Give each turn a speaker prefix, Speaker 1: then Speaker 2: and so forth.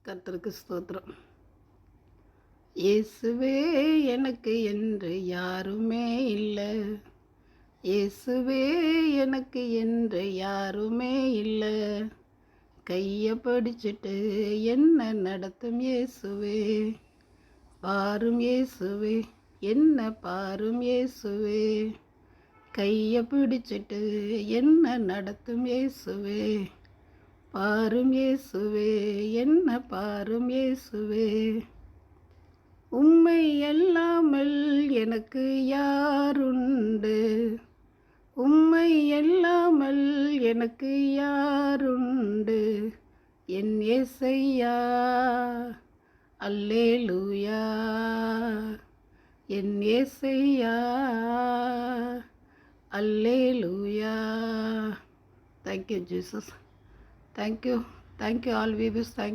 Speaker 1: கர்த்தருக்கு ஸ்தோத்திரம். இயேசுவே எனக்கு என்று யாருமே இல்ல. இயேசுவே எனக்கு என்று யாருமே இல்ல. கைய பிடிச்சிட்டு என்ன நடத்தும் இயேசுவே. பாரும் இயேசுவே, என்ன பாரும் இயேசுவே. கைய பிடிச்சிட்டு என்ன நடத்தும் இயேசுவே. பாரும் இயேசுவே, என்ன பாரும் இயேசுவே. உம்மை அல்லாமல் எனக்கு யாருண்டு. உம்மை அல்லாமல் எனக்கு யாருண்டு. என் இயேசையா, அல்லேலூயா. என் இயேசையா, அல்லேலூயா. Thank you, Jesus. Thank you. Thank you, all viewers. Thank you.